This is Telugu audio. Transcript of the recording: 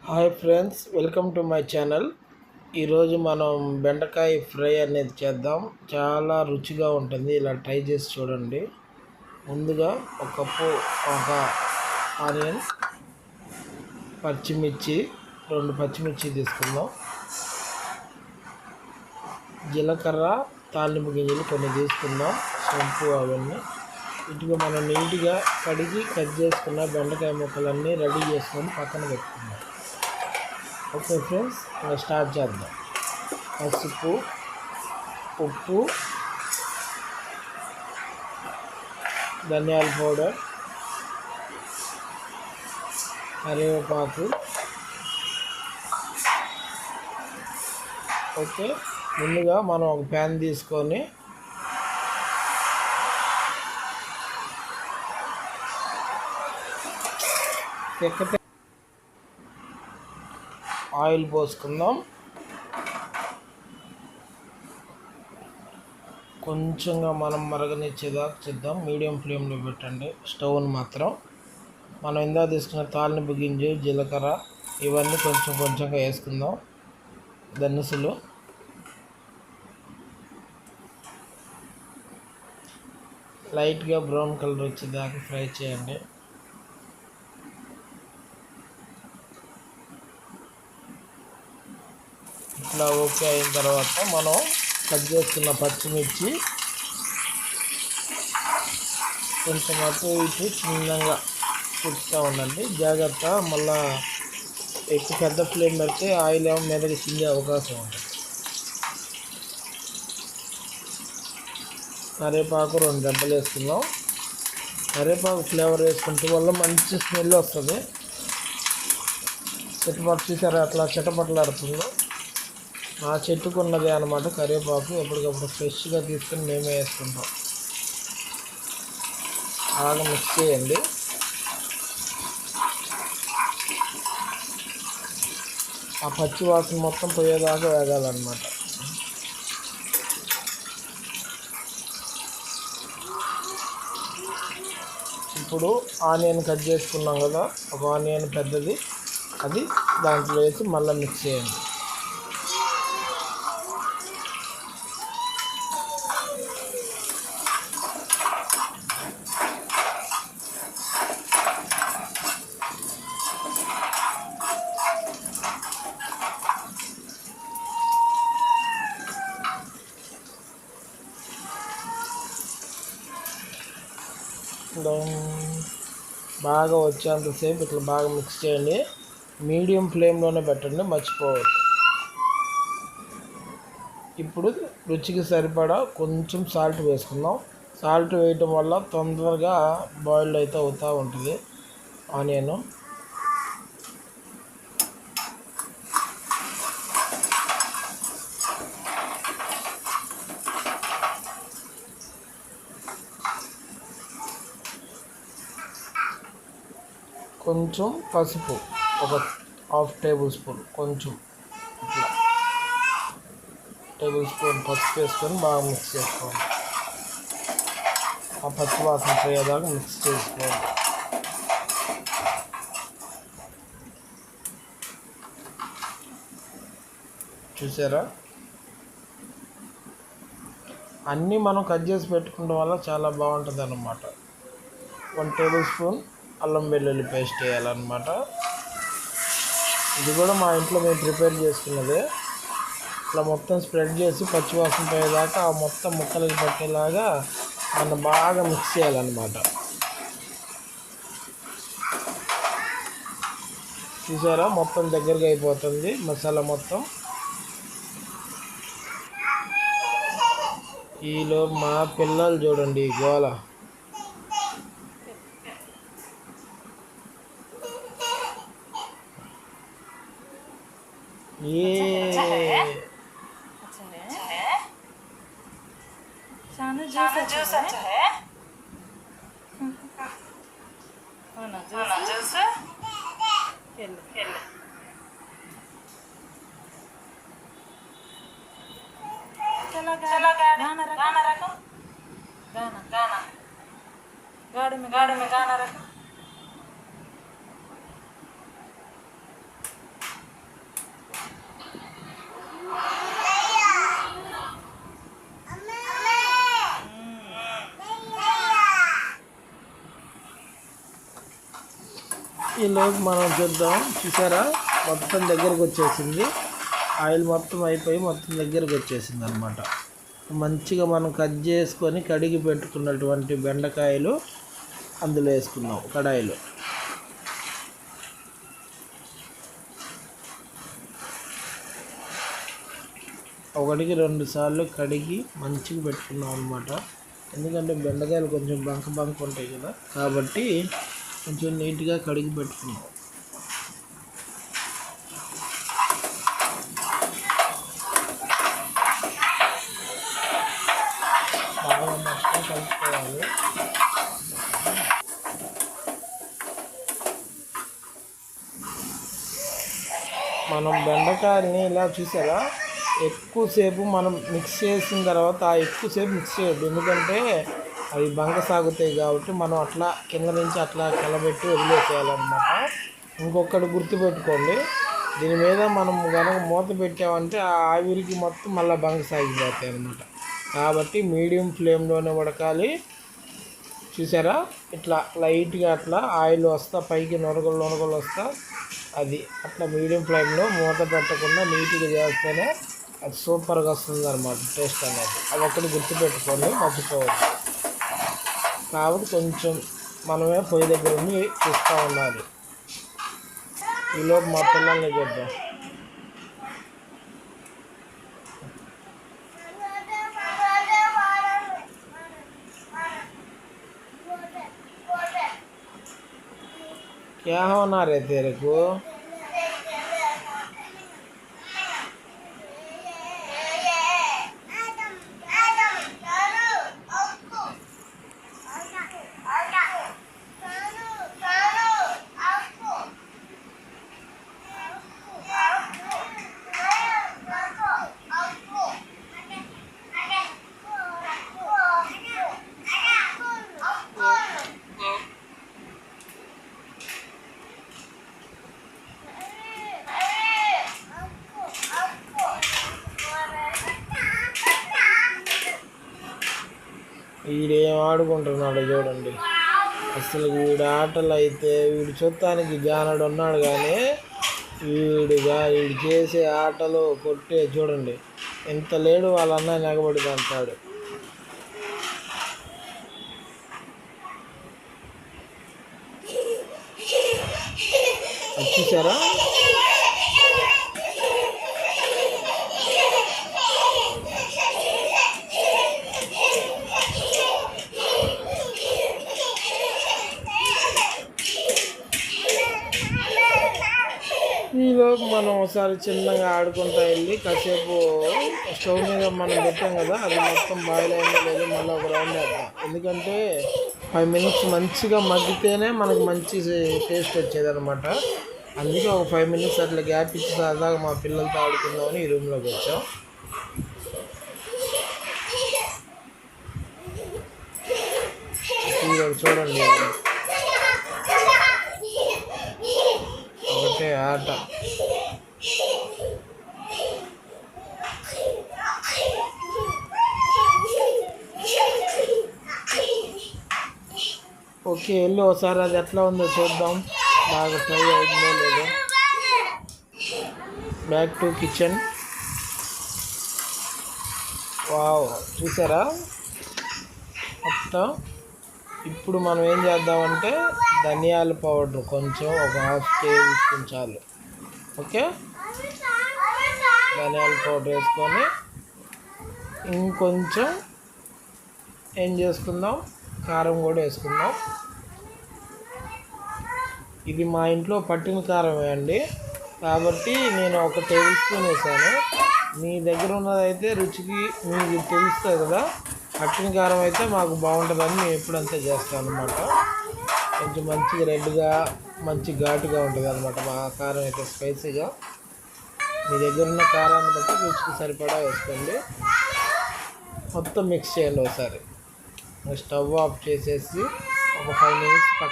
Hi friends, welcome to my channel. ఈరోజు మనం బెండకాయ ఫ్రై అనేది చేద్దాం. చాలా రుచిగా ఉంటుంది. ఇలా ట్రై చేసి చూడండి. ముందుగా ఒక కప్పు ఒక ఆనియన్, పచ్చిమిర్చి, 2 పచ్చిమిర్చి తీసుకుందాం. జీలకర్ర, తాలింపు గింజలు కొన్ని తీసుకుందాం. సొంపు అవన్నీ వీటికి మనం నీట్గా కడిగి కట్ చేసుకున్న బెండకాయ ముక్కలన్నీ రెడీ చేసుకొని పక్కన పెట్టుకుందాం. ఓకే ఫ్రెండ్స్, ఇంకా స్టార్ట్ చేద్దాం. పసుపు, ఉప్పు, ధనియాల పౌడర్, కరివేపాకు. ఓకే, ముందుగా మనం ఒక ప్యాన్ తీసుకొని ఆయిల్ పోసుకుందాం. కొంచెంగా మనం మరగనిచ్చేదాకా చేద్దాం. మీడియం ఫ్లేమ్లో పెట్టండి స్టవ్ని మాత్రం. మనం ఇందా తీసుకున్న తాలింపు గింజ, జీలకర్ర ఇవన్నీ కొంచెం కొంచెంగా వేసుకుందాం. ధనుసులు లైట్గా బ్రౌన్ కలర్ వచ్చేదాకా ఫ్రై చేయండి. ఇట్లా ఓకే అయిన తర్వాత మనం కట్ చేసుకున్న పచ్చిమిర్చి కొంచెం అటు ఇటు చిన్నగా కుడుతూ ఉండండి. జాగ్రత్త, మళ్ళా ఎక్కువ పెద్ద ఫ్లేమ్ పెడితే ఆయిల్ ఏమో మీదకి చిందే అవకాశం ఉంటుంది. కరివేపాకు 2 దెబ్బలు వేసుకుందాం. కరివేపాకు ఫ్లేవర్ వేసుకుంటే వల్ల మంచి స్మెల్ వస్తుంది. చిట్టపట్టు చూసారా అట్లా చిట్టపట్లాడుతుందో, ఆ చెట్టుకున్నదే అనమాట కరివేపాకు. ఎప్పటికప్పుడు ఫ్రెష్గా తీసుకుని మేమే వేసుకుంటాం. బాగా మిక్స్ చేయండి. ఆ పచ్చి వాసన మొత్తం పోయేదాకా వేగాలన్నమాట. ఇప్పుడు ఆనియన్ కట్ చేసుకున్నాం కదా, ఒక ఆనియన్ పెద్దది, అది దాంట్లో వేసి మళ్ళీ మిక్స్ చేయండి. బాగా వచ్చేంతసేపు ఇట్లా బాగా మిక్స్ చేయండి. మీడియం ఫ్లేమ్లోనే పెట్టండి, మర్చిపోవద్దు. ఇప్పుడు రుచికి సరిపడా కొంచెం సాల్ట్ వేసుకుందాం. సాల్ట్ వేయటం వల్ల తొందరగా బాయిల్డ్ అయితే అవుతూ ఉంటుంది ఆనియన్. కొంచెం పసుపు, ఒక ½ టేబుల్ స్పూన్, కొంచెం ఇట్లా టేబుల్ స్పూన్ పసుపు వేసుకొని బాగా మిక్స్ చేసుకోవాలి. ఆ పచ్చి వాసన పోయేదాకా మిక్స్ చేసుకోవాలి. చూసారా, అన్నీ మనం కట్ చేసి పెట్టుకోవడం వల్ల చాలా బాగుంటుంది అన్నమాట. 1 టేబుల్ స్పూన్ అల్లం వెల్లుల్లి పేస్ట్ వేయాలన్నమాట. ఇది కూడా మా ఇంట్లో మేము ప్రిపేర్ చేసుకున్నదే. ఇట్లా మొత్తం స్ప్రెడ్ చేసి పచ్చివాసన పోయేదాకా ఆ మొత్తం ముక్కలకి పట్టేలాగా మనం బాగా మిక్స్ చేయాలన్నమాట. చూసారా, మొత్తం దగ్గరగా అయిపోతుంది మసాలా మొత్తం. ఈలో మా పిల్లలు చూడండి గోల. ఈలోపు మనం చూద్దాం. చూసారా, మొత్తం దగ్గరకు వచ్చేసింది. ఆయిల్ మొత్తం అయిపోయి మొత్తం దగ్గరకు వచ్చేసింది అనమాట. మంచిగా మనం కట్ చేసుకొని కడిగి పెట్టుకున్నటువంటి బెండకాయలు అందులో వేసుకున్నాం కడాయిలో. ఒకటికి 2 సార్లు కడిగి మంచిగా పెట్టుకున్నాం అనమాట. ఎందుకంటే బెండకాయలు కొంచెం బంక ఉంటాయి కదా, కాబట్టి కొంచెం నీట్గా కడిగి పెట్టుకున్నాం. బాగా మొత్తం కలుపుకోవాలి. మనం బెండకాయల్ని ఇలా చూసారా, ఎక్కువసేపు మనం మిక్స్ చేసిన తర్వాత ఎక్కువసేపు మిక్స్ చేయొద్దు. ఎందుకంటే అవి బంక సాగుతాయి కాబట్టి మనం అట్లా కింద నుంచి అట్లా కలబెట్టి వదిలేసేయాలన్నమాట. ఇంకొకటి గుర్తుపెట్టుకోండి, దీని మీద మనం కనుక మూత పెట్టామంటే ఆ ఆవిరికి మొత్తం మళ్ళీ బంక సాగిపోతాయి అన్నమాట. కాబట్టి మీడియం ఫ్లేమ్లోనే ఉడకాలి. చూసారా, ఇట్లా లైట్గా అట్లా ఆయిల్ వస్తా పైకి నొరగలు వస్తా, అది అట్లా మీడియం ఫ్లేమ్లో మూత పెట్టకుండా నీట్గా చేస్తేనే అది సూపర్గా వస్తుంది అనమాట టేస్ట్ అనేది. అది ఒక్కటి గుర్తుపెట్టుకొని మర్చిపోవద్దు. కాబట్టి కొంచెం మనమే పొయ్యి దగ్గర ఉండి చూస్తూ ఉండాలి. ఈలోపు మా పిల్లల్ని చూద్దాం. क्या होना रे तेरे को? వీడేం ఆడుకుంటున్నాడు చూడండి. అసలు వీడి ఆటలు అయితే వీడు చూడటానికి జానడు ఉన్నాడు, కానీ వీడు చేసే ఆటలు కొట్టే చూడండి ఎంత లేడు. వాళ్ళ అన్న నెగబడి అంటాడు. చూసారా, ఈలోపు మనం ఒకసారి చిన్నగా ఆడుకుంటూ వెళ్ళి కాసేపు స్టవ్ మీద మనం పెట్టాం కదా, అది మొత్తం బాయిల్ అయిందో లేదో మళ్ళీ ఒక రౌండ్ వేద్దాం. ఎందుకంటే 5 మినిట్స్ మంచిగా మగ్గితేనే మనకు మంచి టేస్ట్ వచ్చేదన్నమాట. అందుకే ఒక 5 మినిట్స్ అట్లా గ్యాప్ ఇచ్చి సరదాగా మా పిల్లలతో ఆడుకుందామని ఈ రూమ్లోకి వచ్చాం. చూడండి, ఒకటే ఆట. ఓకే, వెళ్ళి ఒకసారి అది ఎట్లా ఉందో చూద్దాం, బాగా ఫ్రై అవుతుందో లేదో. Back to kitchen. వావ్, చూసారా మొత్తం. ఇప్పుడు మనం ఏం చేద్దామంటే ధనియాల పౌడర్ కొంచెం ఒక 1/2 టేబుల్ స్పూన్ చాలు. ఓకే, ధనియాల పౌడర్ వేసుకొని ఇంకొంచెం ఏం చేసుకుందాం, కారం కూడా వేసుకుందాం. ఇది మా ఇంట్లో పట్టిన కారమే అండి, కాబట్టి నేను 1 టేబుల్ స్పూన్ వేసాను. మీ దగ్గర ఉన్నదైతే రుచికి మీకు తెలుస్తుంది కదా, పట్టిన కారం అయితే మాకు బాగుంటుందని మేము ఎప్పుడంతా చేస్తాం అనమాట. కొంచెం మంచిగా రెడ్గా మంచి ఘాటుగా ఉంటుంది అనమాట మా కారం అయితే, స్పైసీగా. మీ దగ్గర ఉన్న కారాన్ని బట్టి రుచికి సరిపడా వేసుకోండి. మొత్తం మిక్స్ చేయండి ఒకసారి. స్టవ్ ఆఫ్ చేసేసి ఒక 5 మినిట్స్ పక్కన